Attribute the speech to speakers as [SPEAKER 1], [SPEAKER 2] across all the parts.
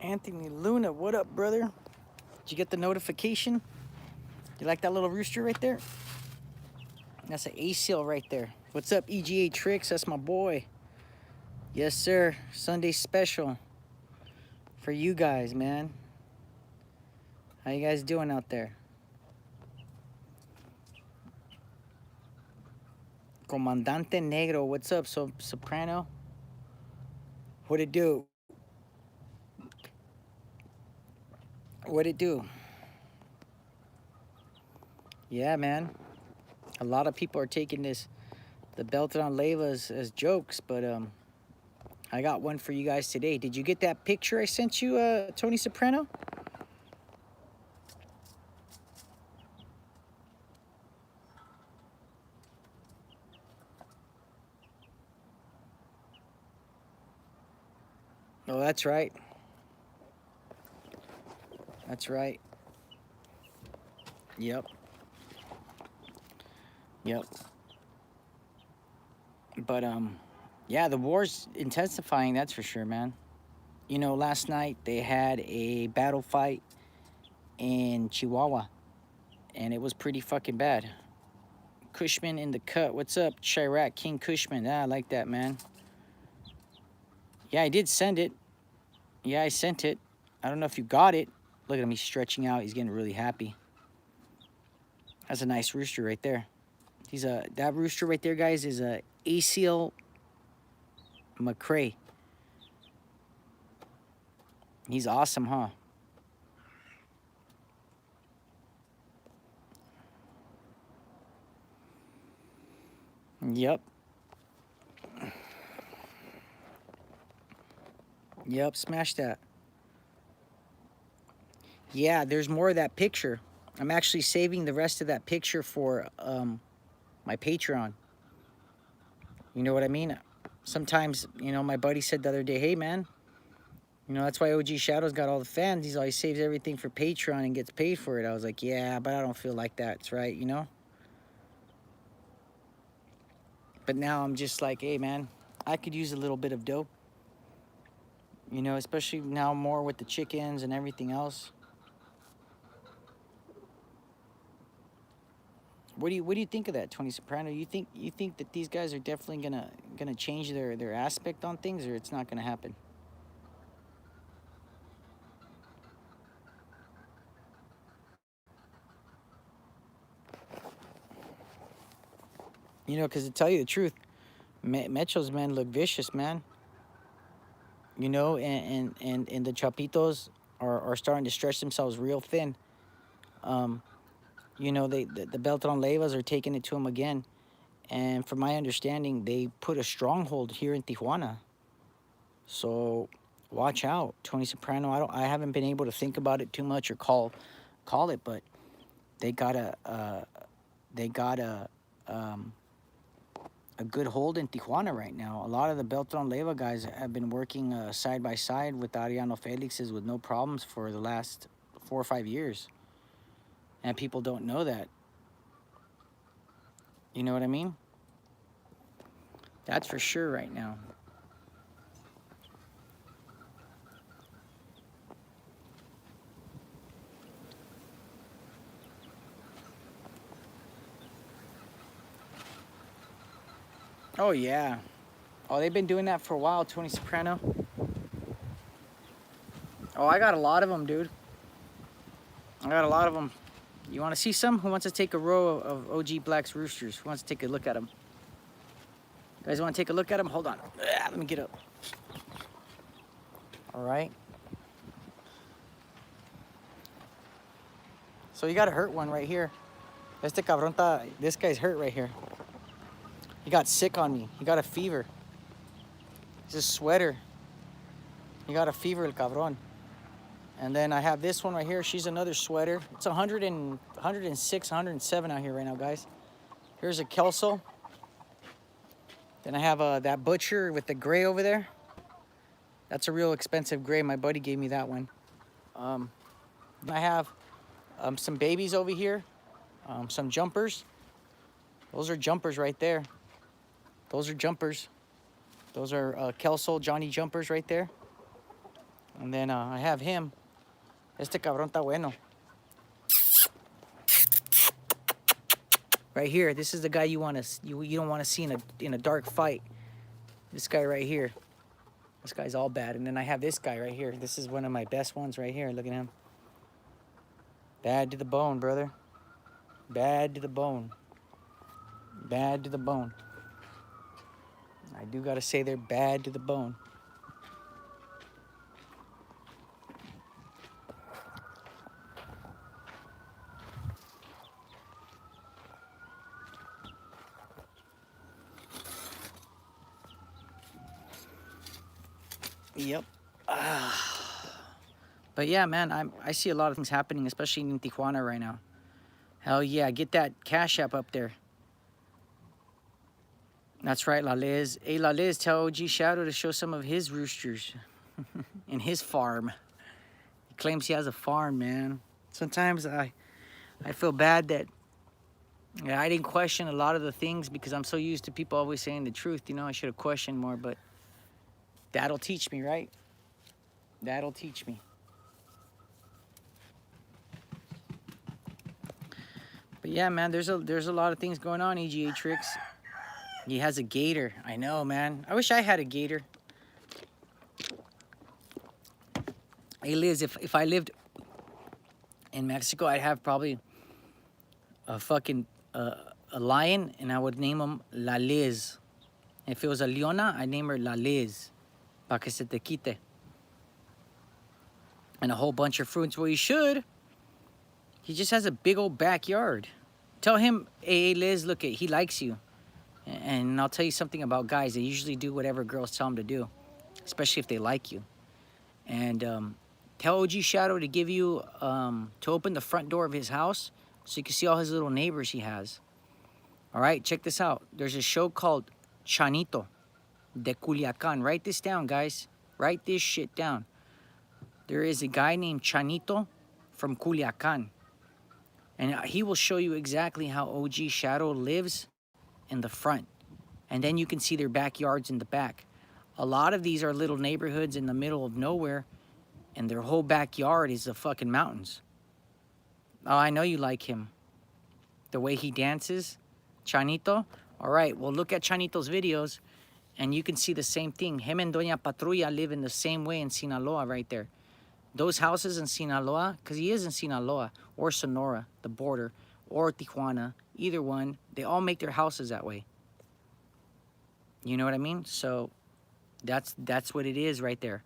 [SPEAKER 1] Anthony Luna, what up, brother? Did you get the notification? You like that little rooster right there? That's an A-seal right there. What's up, EGA Tricks? That's my boy. Yes, sir. Sunday special for you guys, man. How you guys doing out there? Comandante Negro, what's up, Soprano? What it do? What it do? Yeah, man. A lot of people are taking the Beltran Leyvas as jokes, but I got one for you guys today. Did you get that picture I sent you, Tony Soprano? Oh, that's right. That's right. Yep. Yep. But yeah, the war's intensifying, that's for sure, man. You know, last night they had a battle fight in Chihuahua, and it was pretty fucking bad. Cushman in the cut. What's up, Chirac King Cushman? Ah, I like that, man. Yeah, I did send it. Yeah, I sent it. I don't know if you got it. Look at him, he's stretching out. He's getting really happy. That's a nice rooster right there. That rooster right there, guys, is a A-seal McCrae. He's awesome, huh? Yep. Yep, smash that. Yeah, there's more of that picture. I'm actually saving the rest of that picture for my Patreon. You know what I mean? Sometimes, you know, my buddy said the other day, hey, man, you know, that's why OG Shadow's got all the fans. He always saves everything for Patreon and gets paid for it. I was like, yeah, but I don't feel like that's right, you know? But now I'm just like, hey, man, I could use a little bit of dough. You know, especially now more with the chickens and everything else. What do you think of that, Tony Soprano? You think that these guys are definitely gonna change their aspect on things, or it's not gonna happen? You know, because to tell you the truth, Metro's men look vicious, man. You know, and the Chapitos are starting to stretch themselves real thin. Um, you know, the Beltran Leyvas are taking it to them again, and from my understanding, they put a stronghold here in Tijuana. So watch out, Tony Soprano. I haven't been able to think about it too much or call it, but they got they got a good hold in Tijuana right now. A lot of the Beltran Leyva guys have been working side by side with Ariano Felix's with no problems for the last 4 or 5 years, and people don't know that. You know what I mean? That's for sure right now. Oh yeah. Oh, they've been doing that for a while, Tony Soprano. Oh, I got a lot of them, dude. I got a lot of them. You want to see some? Who wants to take a row of OG Black's roosters? Who wants to take a look at them? You guys want to take a look at them? Hold on. Let me get up. All right. So you got a hurt one right here. This guy's hurt right here. He got sick on me. He got a fever. It's a sweater. He got a fever, el cabron. And then I have this one right here. She's another sweater. It's 106, 107 out here right now, guys. Here's a Kelso. Then I have that butcher with the gray over there. That's a real expensive gray. My buddy gave me that one. I have some babies over here. Some jumpers. Those are jumpers right there. Those are jumpers. Those are Kelso Johnny jumpers right there. And then I have him. Este cabrón está bueno. Right here, this is the guy you don't want to see in a dark fight. This guy right here. This guy's all bad. And then I have this guy right here. This is one of my best ones right here. Look at him. Bad to the bone, brother. Bad to the bone. Bad to the bone. I do gotta say they're bad to the bone. Yep. But yeah, man, I see a lot of things happening, especially in Tijuana right now. Hell yeah, get that Cash App up there. That's right, La Liz. Hey, La Liz, tell OG Shadow to show some of his roosters in his farm. He claims he has a farm, man. Sometimes I feel bad that I didn't question a lot of the things because I'm so used to people always saying the truth. You know, I should have questioned more, but that'll teach me, right? That'll teach me. But yeah, man, there's a lot of things going on, EGA Tricks. He has a gator. I know, man. I wish I had a gator. Hey, Liz, if I lived in Mexico, I'd have probably a fucking a lion, and I would name him La Liz. If it was a leona, I'd name her La Liz. Pa que se te quite. And a whole bunch of fruits. Well, you should. He just has a big old backyard. Tell him, hey, Liz, look, he likes you. And I'll tell you something about guys. They usually do whatever girls tell them to do, especially if they like you. And tell OG Shadow to give you, to open the front door of his house so you can see all his little neighbors he has. All right, check this out. There's a show called Chanito de Culiacan. Write this down, guys. Write this shit down. There is a guy named Chanito from Culiacan. And he will show you exactly how OG Shadow lives in the front. And then you can see their backyards in the back. A lot of these are little neighborhoods in the middle of nowhere, and their whole backyard is the fucking mountains. Oh, I know you like him. The way he dances, Chanito. All right, well, look at Chanito's videos, and you can see the same thing. Him and Doña Patrulla live in the same way in Sinaloa right there. Those houses in Sinaloa, because he is in Sinaloa, or Sonora, the border, or Tijuana, either one, they all make their houses that way. You know what I mean? So that's what it is right there.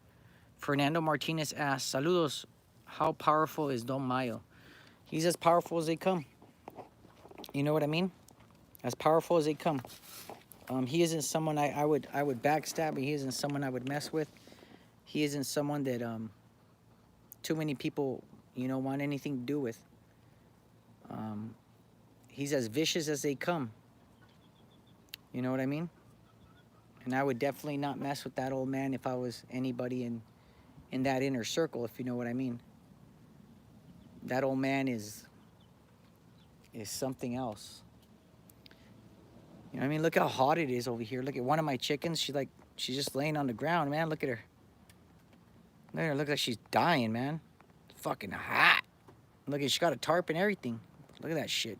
[SPEAKER 1] Fernando Martinez asks, saludos, how powerful is Don Mayo? He's as powerful as they come. You know what I mean? As powerful as they come. He isn't someone I would backstab. He isn't someone I would mess with. He isn't someone that too many people, you know, want anything to do with. He's as vicious as they come. You know what I mean? And I would definitely not mess with that old man if I was anybody in that inner circle, if you know what I mean. That old man is something else. You know what I mean? Look how hot it is over here. Look at one of my chickens. She's just laying on the ground, man. Look at her. Look at her. Looks like she's dying, man. It's fucking hot. Look at, she got a tarp and everything. Look at that shit.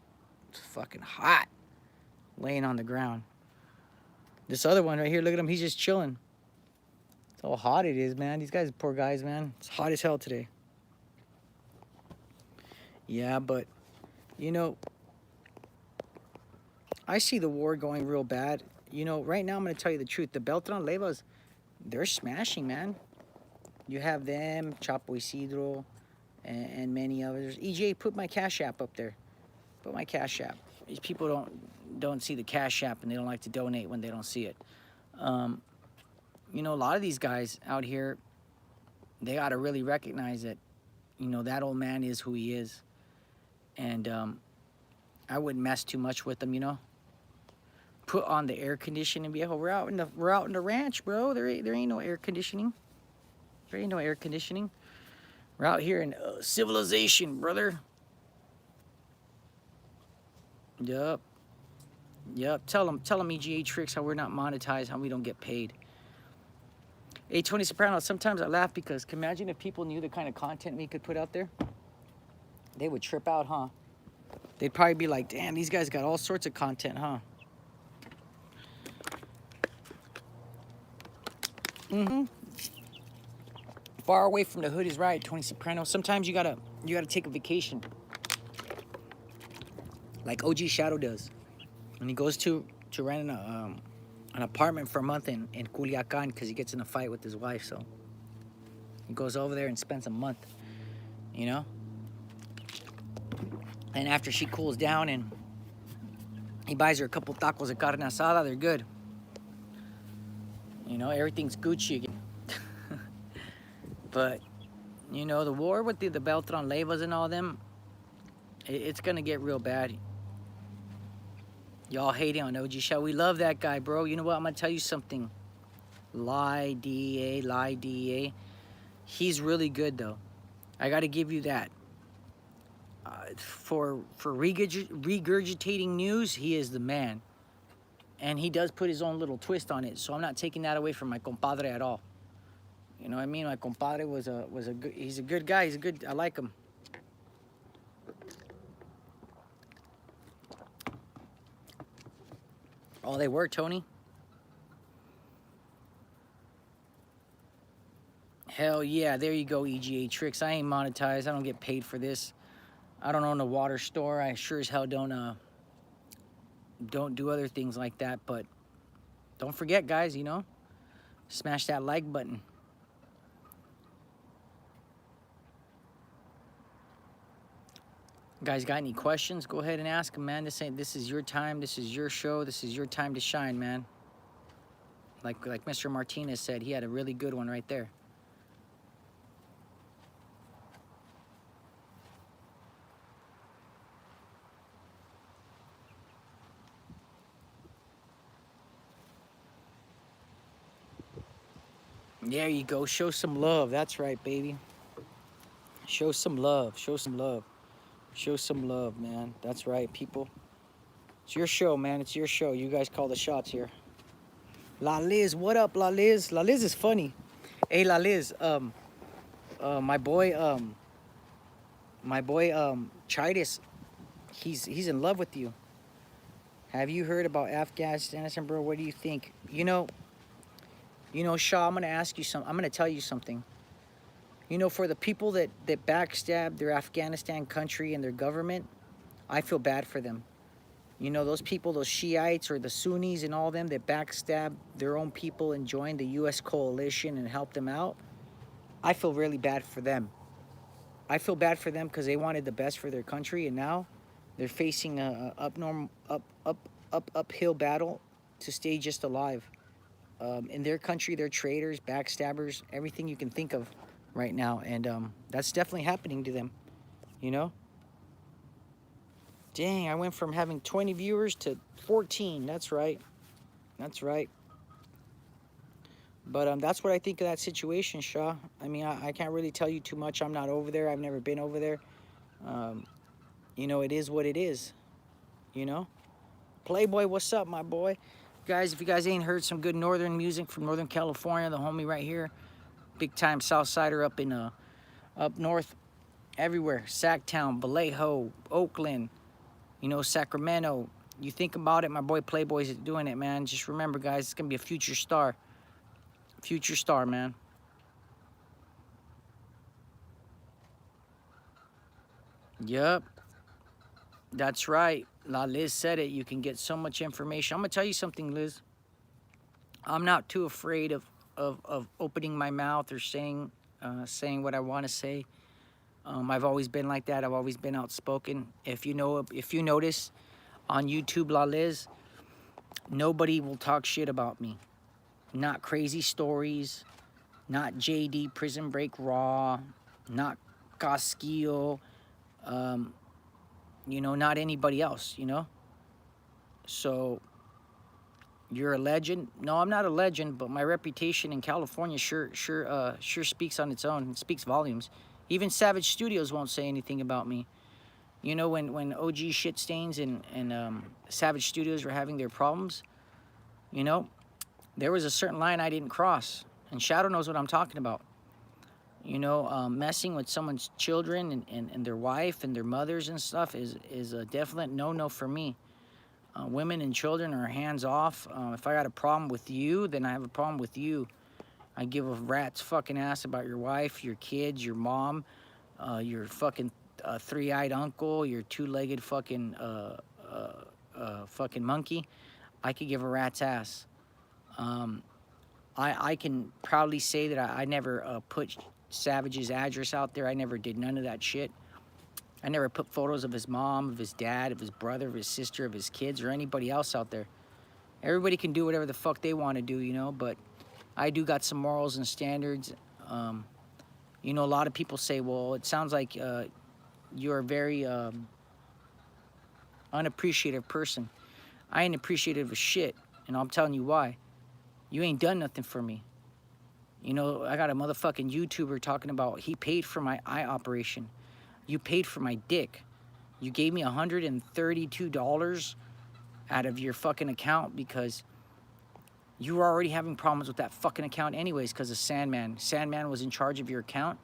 [SPEAKER 1] It's fucking hot. Laying on the ground. This other one right here, look at him. He's just chilling. It's how hot it is, man. These guys, poor guys, man. It's hot as hell today. Yeah, but, you know, I see the war going real bad. You know, right now I'm going to tell you the truth. The Beltran Leyvas, they're smashing, man. You have them, Chapo Isidro, and many others. EJ, put my Cash App up there. Put my Cash App. These people don't see the Cash App, and they don't like to donate when they don't see it. You know, a lot of these guys out here, they got to really recognize that, you know, that old man is who he is. And I wouldn't mess too much with them, you know. Put on the air conditioning, viejo. We're out in the ranch, bro. There ain't no air conditioning. There ain't no air conditioning. We're out here in civilization, brother. Yup. Tell them EGA Tricks how we're not monetized, how we don't get paid. Hey, Tony Soprano, sometimes I laugh because imagine if people knew the kind of content we could put out there. They would trip out, huh? They'd probably be like, damn, these guys got all sorts of content, huh? Mm-hmm. Far away from the hood is right, Tony Soprano. Sometimes you gotta take a vacation. Like OG Shadow does. And he goes to rent an apartment for a month in Culiacan because he gets in a fight with his wife, so he goes over there and spends a month, you know? And after she cools down and he buys her a couple tacos de carne asada, they're good. You know, everything's Gucci again. But, you know, the war with the Beltran, Leyvas and all them, it's gonna get real bad. Y'all hating on OG Shadow. We love that guy, bro. You know what? I'm gonna tell you something. Lie DA. He's really good, though. I gotta give you that. For regurgitating news, he is the man. And he does put his own little twist on it, so I'm not taking that away from my compadre at all. You know what I mean? My compadre was a good, he's a good guy. He's a good, I like him. Oh, they were, Tony? Hell yeah, there you go, EGA Tricks. I ain't monetized. I don't get paid for this. I don't own a water store. I sure as hell don't do other things like that. But don't forget, guys, you know, smash that like button. Guys, got any questions? Go ahead and ask them, man. This is your time. This is your show. This is your time to shine, man. Like Mr. Martinez said, he had a really good one right there. There you go. Show some love. That's right, baby. Show some love. Show some love. Show some love, man. That's right, people. It's your show, man. It's your show. You guys call the shots here. La Liz, what up, La Liz? La Liz is funny. Hey, La Liz, my boy, Chapitos, he's in love with you. Have you heard about Afghanistan, bro? What do you think? You know, Shaw, I'm gonna ask you something. I'm gonna tell you something. You know, for the people that backstab their Afghanistan country and their government, I feel bad for them. You know, those people, those Shiites or the Sunnis and all them that backstab their own people and join the U.S. coalition and help them out, I feel really bad for them. I feel bad for them because they wanted the best for their country, and now they're facing a uphill battle to stay just alive. In their country, they're traitors, backstabbers, everything you can think of right now, and that's definitely happening to them, you know? Dang, I went from having 20 viewers to 14. That's right. That's right. But that's what I think of that situation, Shaw. I mean, I can't really tell you too much. I'm not over there. I've never been over there. You know, it is what it is, you know? Playboy, what's up, my boy? Guys, if you guys ain't heard some good northern music from Northern California, the homie right here, big time Southsider up in up north, everywhere. Sacktown, Vallejo, Oakland, you know, Sacramento. You think about it, my boy Playboy's doing it, man. Just remember, guys, it's gonna be a future star. Future star, man. Yep. That's right. La Liz said it. You can get so much information. I'm gonna tell you something, Liz. I'm not too afraid of opening my mouth or saying what I want to say. I've always been like that. I've always been outspoken. If you notice on YouTube, La Liz, nobody will talk shit about me. Not crazy stories, not JD Prison Break Raw, not Casquillo, you know, not anybody else, you know? So, you're a legend. No, I'm not a legend, but my reputation in California sure speaks on its own. It speaks volumes. Even Savage Studios won't say anything about me. You know, when OG Shitstains and Savage Studios were having their problems, you know, there was a certain line I didn't cross. And Shadow knows what I'm talking about. You know, messing with someone's children and their wife and their mothers and stuff is a definite no-no for me. Women and children are hands off. If I got a problem with you, then I have a problem with you. I give a rat's fucking ass about your wife, your kids, your mom, your fucking three-eyed uncle, your two-legged fucking monkey. I could give a rat's ass. I can proudly say that I never put Savage's address out there. I never did none of that shit. I never put photos of his mom, of his dad, of his brother, of his sister, of his kids, or anybody else out there. Everybody can do whatever the fuck they want to do, you know, but I do got some morals and standards. You know, a lot of people say, well, it sounds like you're a very unappreciative person. I ain't appreciative of shit, and I'm telling you why. You ain't done nothing for me. You know, I got a motherfucking YouTuber talking about he paid for my eye operation. You paid for my dick. You gave me $132 out of your fucking account because you were already having problems with that fucking account anyways because of Sandman. Sandman was in charge of your account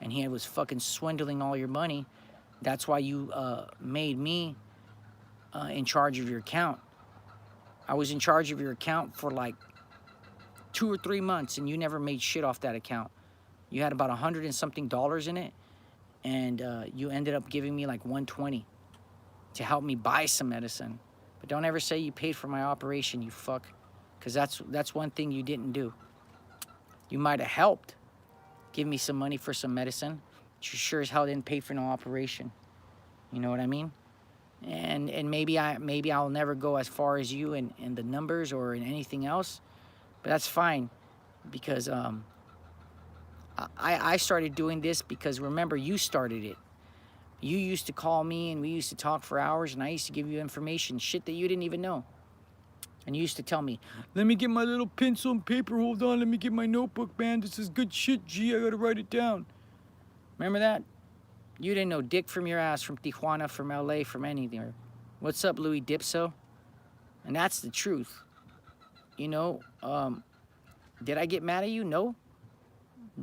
[SPEAKER 1] and he was fucking swindling all your money. That's why you made me in charge of your account. I was in charge of your account for like 2 or 3 months and you never made shit off that account. You had about $100 and something in it, and you ended up giving me like $120 to help me buy some medicine. But don't ever say you paid for my operation, you fuck, because that's one thing you didn't do. You might have helped give me some money for some medicine, but you sure as hell didn't pay for no operation. You know what I mean? And maybe I'll never go as far as you in the numbers or in anything else, but that's fine, because I started doing this because, remember, you started it. You used to call me and we used to talk for hours and I used to give you information, shit that you didn't even know. And you used to tell me, let me get my little pencil and paper, hold on, let me get my notebook, man. This is good shit, G, I gotta write it down. Remember that? You didn't know dick from your ass, from Tijuana, from LA, from anything. What's up, Louis Dipso? And that's the truth. You know, did I get mad at you? No.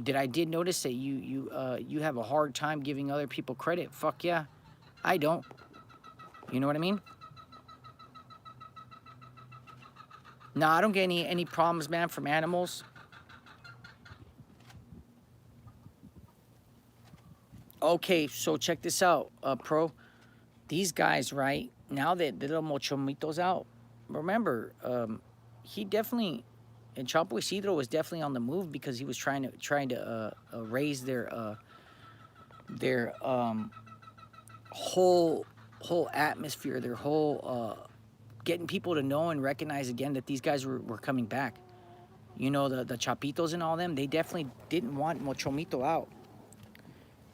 [SPEAKER 1] Did notice that you have a hard time giving other people credit? Fuck yeah, I don't. You know what I mean? No, I don't get any problems, man, from animals. Okay, so check this out, Pro. These guys, right now that the little Mochomito's out, remember, he definitely. And Chapo Isidro was definitely on the move because he was trying to raise their whole atmosphere, their whole getting people to know and recognize again that these guys were coming back. You know, the Chapitos and all them, they definitely didn't want Mochomito out.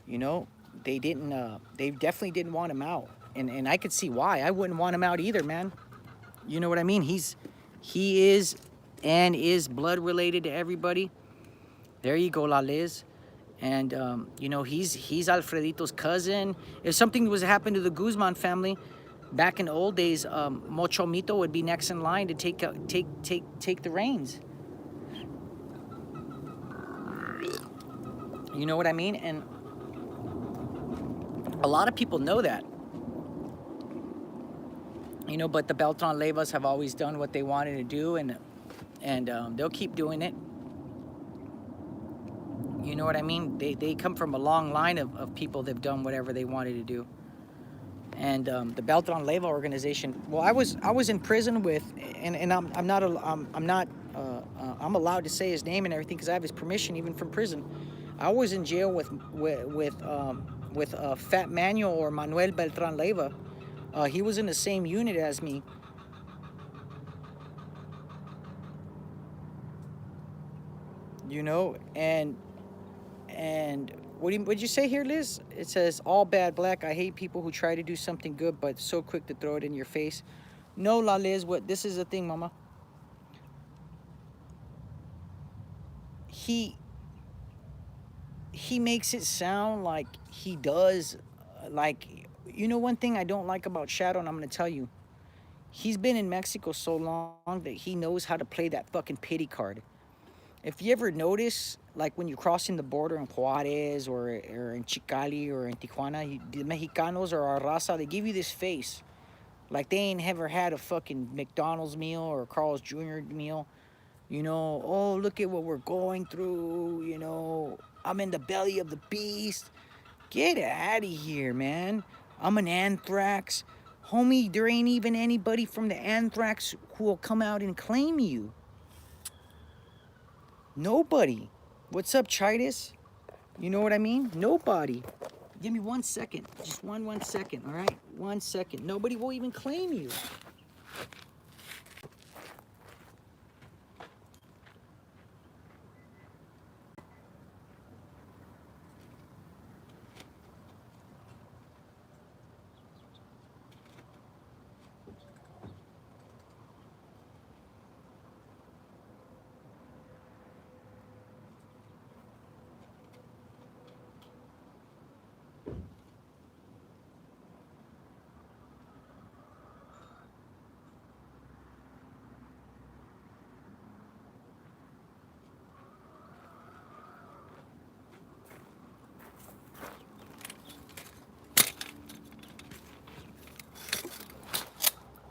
[SPEAKER 1] You know, they definitely didn't want him out, and I could see why. I wouldn't want him out either, man. You know what I mean? He is and is blood related to everybody. There you go, La Liz. And you know, he's Alfredito's cousin. If something was to happen to the Guzman family back in the old days, Mochomito would be next in line to take the reins. You know what I mean? And a lot of people know that. You know, but the Beltran Leyvas have always done what they wanted to do, and they'll keep doing it. You know what I mean? They come from a long line of people that have done whatever they wanted to do. And the Beltran Leyva organization. Well, I was in prison with, and I'm allowed to say his name and everything because I have his permission even from prison. I was in jail with Fat Manuel, or Manuel Beltran Leyva. He was in the same unit as me. You know, and what'd you say here, Liz? It says, all bad black. I hate people who try to do something good but so quick to throw it in your face. No, La Liz, this is the thing, mama. He makes it sound like he does, like, you know, one thing I don't like about Shadow, and I'm gonna tell you, he's been in Mexico so long that he knows how to play that fucking pity card. If you ever notice, like when you're crossing the border in Juarez or in Chicali or in Tijuana, the Mexicanos or our raza, they give you this face. Like they ain't ever had a fucking McDonald's meal or a Carl's Jr. meal. You know, oh, look at what we're going through. You know, I'm in the belly of the beast. Get out of here, man. I'm an anthrax. Homie, there ain't even anybody from the anthrax who will come out and claim you. Nobody. What's up, Chapitos? You know what I mean? Nobody. Give me 1 second. Just one second, all right? 1 second. Nobody will even claim you.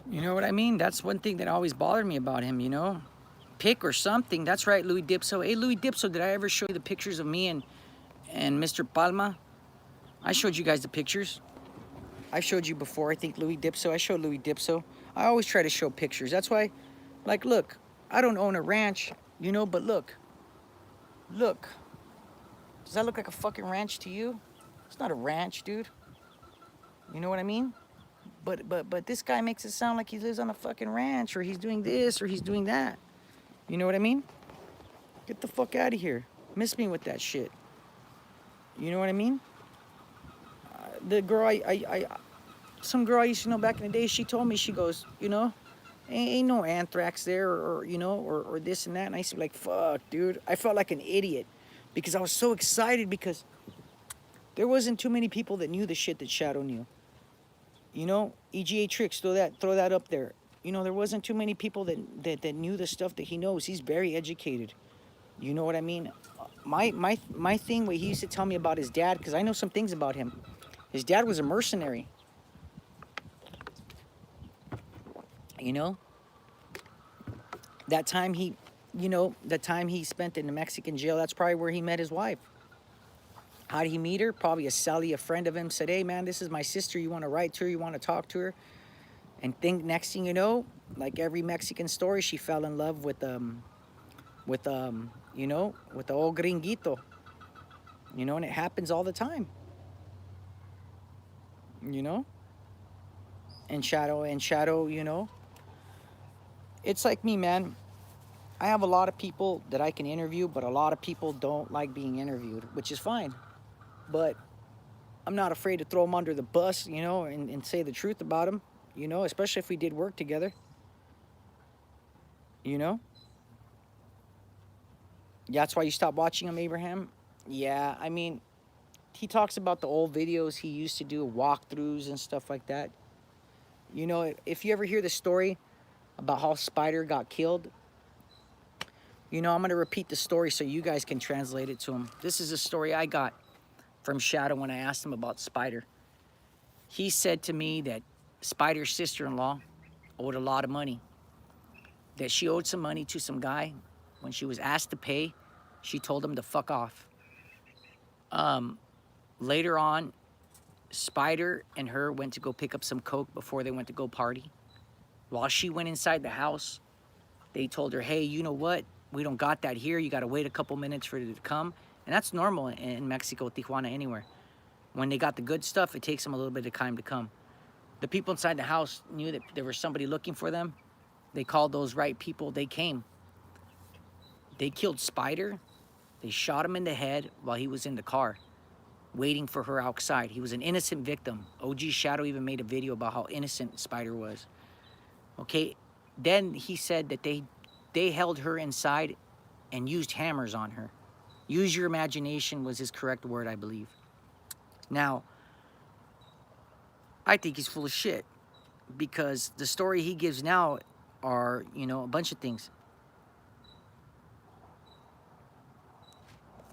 [SPEAKER 1] You know what I mean? That's one thing that always bothered me about him, you know? Pick or something. That's right, Louis Dipso. Hey, Louis Dipso, did I ever show you the pictures of me and Mr. Palma? I showed you guys the pictures. I showed you before, I think, Louis Dipso. I showed Louis Dipso. I always try to show pictures. That's why, like, look, I don't own a ranch, you know, but look. Look. Does that look like a fucking ranch to you? It's not a ranch, dude. You know what I mean? But this guy makes it sound like he lives on a fucking ranch or he's doing this or he's doing that. You know what I mean? Get the fuck out of here. Miss me with that shit. You know what I mean? The girl some girl I used to know back in the day, she told me, she goes, you know, ain't no anthrax there or you know, or this and that. And I used to be like, fuck, dude. I felt like an idiot because I was so excited because there wasn't too many people that knew the shit that Shadow knew. You know, EGA Tricks, throw that up there. You know, there wasn't too many people that knew the stuff that he knows. He's very educated. You know what I mean? My thing, what he used to tell me about his dad, because I know some things about him. His dad was a mercenary. You know? That time he spent in the Mexican jail, that's probably where he met his wife. How did he meet her? Probably a friend of him said, hey man, this is my sister. You want to write to her? You want to talk to her? And next thing you know, like every Mexican story, she fell in love with you know, with the old gringuito. You know, and it happens all the time. You know? And Shadow, you know. It's like me, man. I have a lot of people that I can interview, but a lot of people don't like being interviewed, which is fine. But I'm not afraid to throw them under the bus, you know, and say the truth about them, you know, especially if we did work together. You know? That's why you stopped watching him, Abraham? Yeah, I mean, he talks about the old videos he used to do, walkthroughs and stuff like that. You know, if you ever hear the story about how Spider got killed, you know, I'm going to repeat the story so you guys can translate it to him. This is a story I got from Shadow when I asked him about Spider. He said to me that Spider's sister-in-law owed a lot of money. That she owed some money to some guy. When she was asked to pay, she told him to fuck off. Later on, Spider and her went to go pick up some coke before they went to go party. While she went inside the house, they told her, hey, you know what? We don't got that here. You got to wait a couple minutes for it to come. And that's normal in Mexico, Tijuana, anywhere. When they got the good stuff, it takes them a little bit of time to come. The people inside the house knew that there was somebody looking for them. They called those right people. They came. They killed Spider. They shot him in the head while he was in the car, waiting for her outside. He was an innocent victim. OG Shadow even made a video about how innocent Spider was. Okay, then he said that they held her inside and used hammers on her. Use your imagination was his correct word, I believe. Now, I think he's full of shit because the story he gives now are, you know, a bunch of things.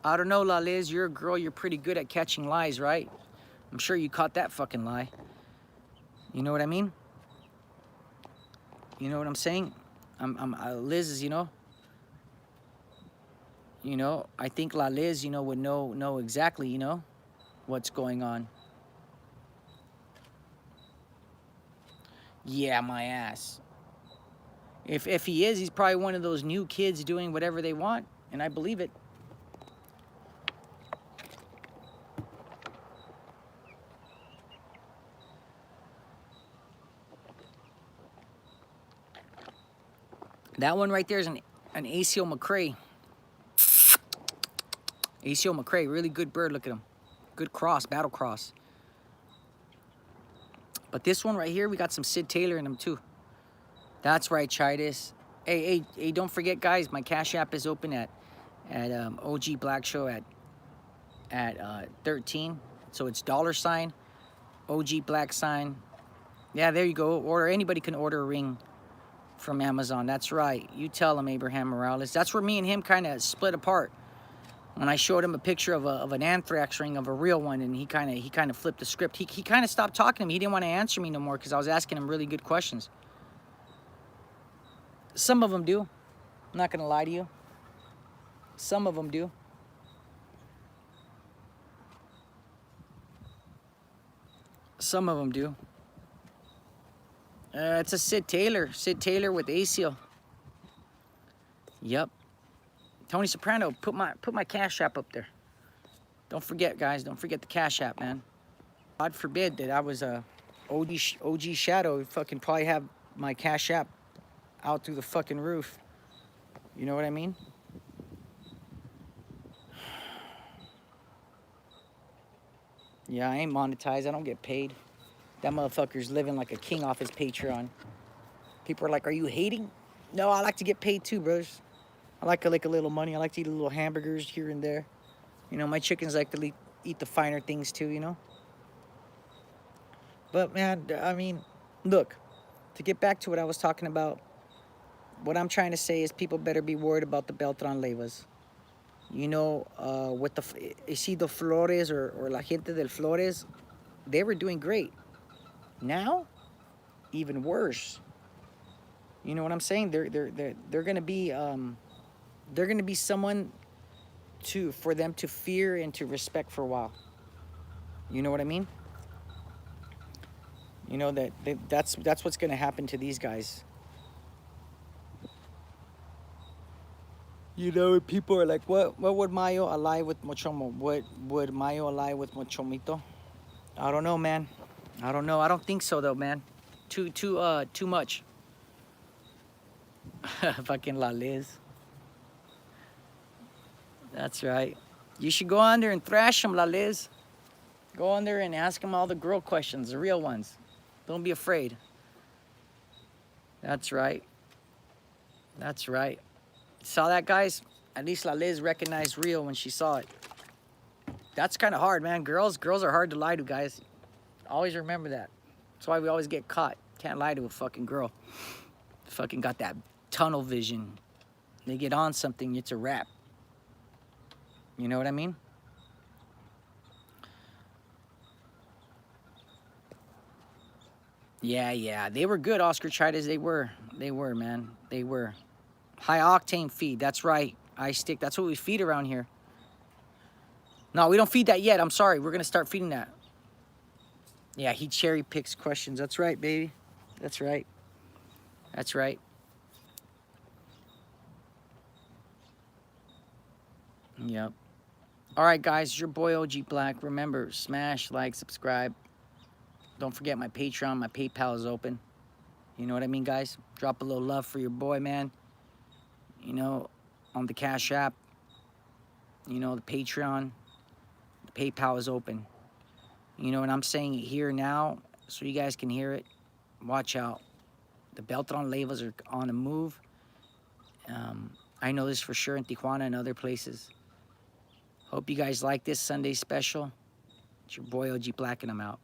[SPEAKER 1] I don't know, La Liz, you're a girl, you're pretty good at catching lies, right? I'm sure you caught that fucking lie. You know what I mean? You know what I'm saying? Liz is, I think La Liz, would know exactly, what's going on. Yeah, my ass. If he is, he's probably one of those new kids doing whatever they want, and I believe it. That one right there is an ACO McCrae. ACO McCrae, really good bird. Look at him. Good cross, battle cross. But this one right here, we got some Sid Taylor in him too. That's right, Chapitos. Hey, don't forget, guys, my Cash App is open at OG Black Show at 13. So it's $ OG Black sign. Yeah, there you go. Or anybody can order a ring from Amazon. That's right. You tell him, Abraham Morales. That's where me and him kind of split apart. When I showed him a picture of an anthrax ring, of a real one, and he kind of flipped the script. He kind of stopped talking to me. He didn't want to answer me no more because I was asking him really good questions. Some of them do. I'm not gonna lie to you. Some of them do. Some of them do. It's a Sid Taylor. Sid Taylor with ACO. Yep. Tony Soprano, put my Cash App up there. Don't forget, guys. Don't forget the Cash App, man. God forbid that I was a OG Shadow. I'd fucking probably have my Cash App out through the fucking roof. You know what I mean? Yeah, I ain't monetized. I don't get paid. That motherfucker's living like a king off his Patreon. People are like, are you hating? No, I like to get paid too, brothers. I like to lick a little money. I like to eat a little hamburgers here and there. My chickens like to eat the finer things too, But, man, I mean, look, to get back to what I was talking about, what I'm trying to say is people better be worried about the Beltran Leyvas. With the Isidro Flores or La Gente del Flores, they were doing great. Now, even worse. You know what I'm saying? They're gonna be someone for them to fear and to respect for a while. You know what I mean? That's what's gonna happen to these guys. People are like, what would Mayo ally with Mochomo? What would Mayo ally with Mochomito? I don't know, man. I don't know. I don't think so though, man. Too much. Fucking La Liz. That's right. You should go on there and thrash him, La Liz. Go on there and ask him all the girl questions, the real ones. Don't be afraid. That's right. That's right. Saw that, guys? At least La Liz recognized real when she saw it. That's kind of hard, man. Girls are hard to lie to, guys. Always remember that. That's why we always get caught. Can't lie to a fucking girl. Fucking got that tunnel vision. They get on something, it's a wrap. You know what I mean? Yeah. They were good, Oscar Chapitos. They were, man. They were. High octane feed. That's right. iStick. That's what we feed around here. No, we don't feed that yet. I'm sorry. We're going to start feeding that. Yeah, he cherry picks questions. That's right, baby. That's right. That's right. Yep. All right, guys. Your boy OG Black. Remember, smash, like, subscribe. Don't forget my Patreon. My PayPal is open. You know what I mean, guys? Drop a little love for your boy, man. On the Cash App. The Patreon. The PayPal is open. And I'm saying it here now so you guys can hear it. Watch out. The Beltran Leyvas are on the move. I know this for sure in Tijuana and other places. Hope you guys like this Sunday special. It's your boy OG Black and I'm out.